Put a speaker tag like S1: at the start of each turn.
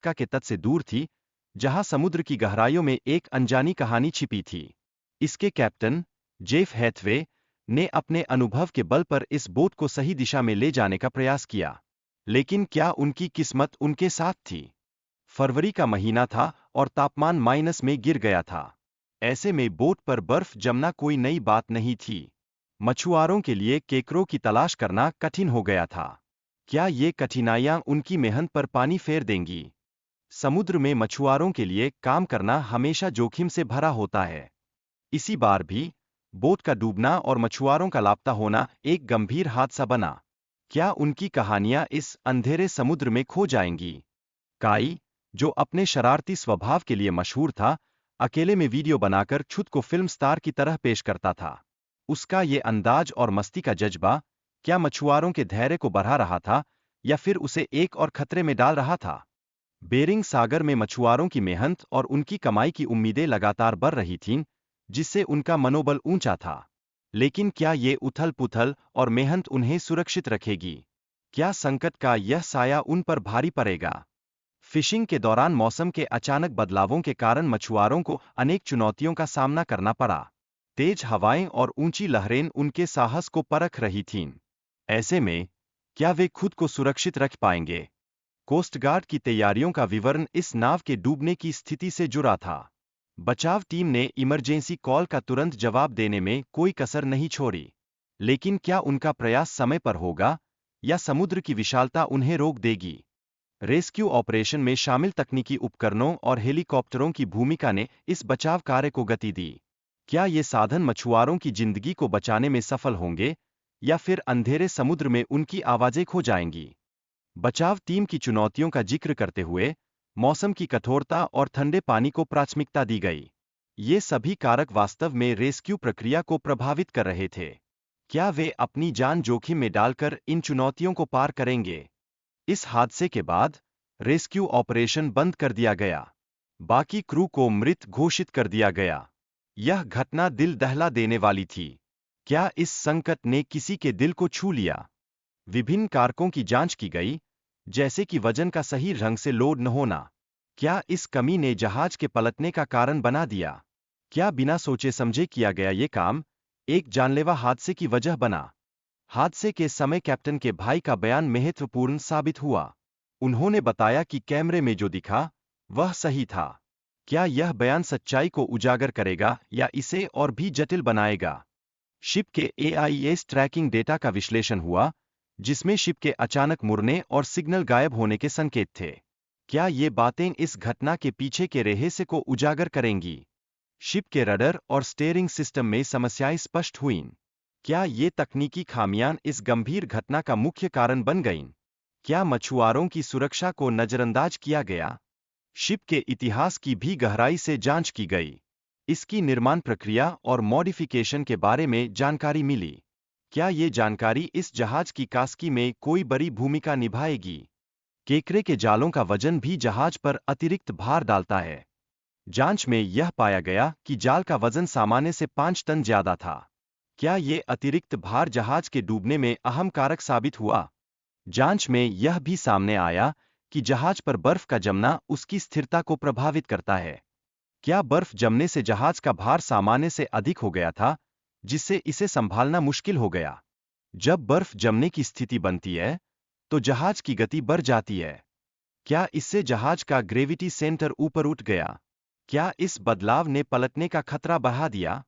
S1: Alaska के तट से दूर थी, जहां समुद्र की गहराइयों में एक अनजानी कहानी छिपी थी। इसके कैप्टन जेफ हैथवे ने अपने अनुभव के बल पर इस बोट को सही दिशा में ले जाने का प्रयास किया। लेकिन क्या उनकी किस्मत उनके साथ थी? फरवरी का महीना था और तापमान माइनस में गिर गया था। ऐसे में बोट पर बर्फ जमना कोई नई बात नहीं थी। मछुआरों के लिए केकरों की तलाश करना कठिन हो गया था। क्या ये कठिनाइयां उनकी मेहनत पर पानी फेर देंगी? समुद्र में मछुआरों के लिए काम करना हमेशा जोखिम से भरा होता है। इसी बार भी बोट का डूबना और मछुआरों का लापता होना एक गंभीर हादसा बना। क्या उनकी कहानियां इस अंधेरे समुद्र में खो जाएंगी? काई, जो अपने शरारती स्वभाव के लिए मशहूर था, अकेले में वीडियो बनाकर खुद को फिल्म स्टार की तरह पेश करता था। उसका ये अंदाज और मस्ती का जज्बा क्या मछुआरों के धैर्य को बढ़ा रहा था या फिर उसे एक और खतरे में डाल रहा था? बेरिंग सागर में मछुआरों की मेहनत और उनकी कमाई की उम्मीदें लगातार बढ़ रही थीं, जिससे उनका मनोबल ऊंचा था। लेकिन क्या ये उथल-पुथल और मेहनत उन्हें सुरक्षित रखेगी? क्या संकट का यह साया उन पर भारी पड़ेगा? फिशिंग के दौरान मौसम के अचानक बदलावों के कारण मछुआरों को अनेक चुनौतियों का सामना करना पड़ा। तेज हवाएं और ऊंची लहरें उनके साहस को परख रही थीं। ऐसे में क्या वे खुद को सुरक्षित रख पाएंगे? कोस्ट गार्ड की तैयारियों का विवरण इस नाव के डूबने की स्थिति से जुड़ा था। बचाव टीम ने इमरजेंसी कॉल का तुरंत जवाब देने में कोई कसर नहीं छोड़ी। लेकिन क्या उनका प्रयास समय पर होगा या समुद्र की विशालता उन्हें रोक देगी? रेस्क्यू ऑपरेशन में शामिल तकनीकी उपकरणों और हेलीकॉप्टरों की भूमिका ने इस बचाव कार्य को गति दी। क्या ये साधन मछुआरों की जिंदगी को बचाने में सफल होंगे या फिर अंधेरे समुद्र में उनकी आवाजें खो जाएंगी? बचाव टीम की चुनौतियों का जिक्र करते हुए मौसम की कठोरता और ठंडे पानी को प्राथमिकता दी गई। ये सभी कारक वास्तव में रेस्क्यू प्रक्रिया को प्रभावित कर रहे थे। क्या वे अपनी जान जोखिम में डालकर इन चुनौतियों को पार करेंगे? इस हादसे के बाद रेस्क्यू ऑपरेशन बंद कर दिया गया। बाकी क्रू को मृत घोषित कर दिया गया। यह घटना दिल दहला देने वाली थी। क्या इस संकट ने किसी के दिल को छू लिया? विभिन्न कारकों की जांच की गई, जैसे कि वजन का सही ढंग से लोड न होना। क्या इस कमी ने जहाज के पलटने का कारण बना दिया? क्या बिना सोचे समझे किया गया ये काम एक जानलेवा हादसे की वजह बना? हादसे के समय कैप्टन के भाई का बयान महत्वपूर्ण साबित हुआ। उन्होंने बताया कि कैमरे में जो दिखा, वह सही था। क्या यह बयान सच्चाई को उजागर करेगा या इसे और भी जटिल बनाएगा? शिप के AIS ट्रैकिंग डेटा का विश्लेषण हुआ, जिसमें शिप के अचानक मुड़ने और सिग्नल गायब होने के संकेत थे। क्या ये बातें इस घटना के पीछे के रहस्य को उजागर करेंगी? शिप के रडर और स्टीयरिंग सिस्टम में समस्याएं स्पष्ट हुईं। क्या ये तकनीकी खामियां इस गंभीर घटना का मुख्य कारण बन गईं? क्या मछुआरों की सुरक्षा को नजरअंदाज किया गया? शिप के इतिहास की भी गहराई से जांच की गई। इसकी निर्माण प्रक्रिया और मॉडिफिकेशन के बारे में जानकारी मिली। क्या ये जानकारी इस जहाज की कास्की में कोई बड़ी भूमिका निभाएगी? केकरे के जालों का वजन भी जहाज पर अतिरिक्त भार डालता है। जांच में यह पाया गया कि जाल का वजन सामान्य से 5 टन ज्यादा था। क्या ये अतिरिक्त भार जहाज के डूबने में अहम कारक साबित हुआ? जांच में यह भी सामने आया कि जहाज पर बर्फ का जमना उसकी स्थिरता को प्रभावित करता है। क्या बर्फ जमने से जहाज का भार सामान्य से अधिक हो गया था, जिससे इसे संभालना मुश्किल हो गया? जब बर्फ जमने की स्थिति बनती है, तो जहाज की गति बढ़ जाती है। क्या इससे जहाज का ग्रेविटी सेंटर ऊपर उठ गया? क्या इस बदलाव ने पलटने का खतरा बढ़ा दिया?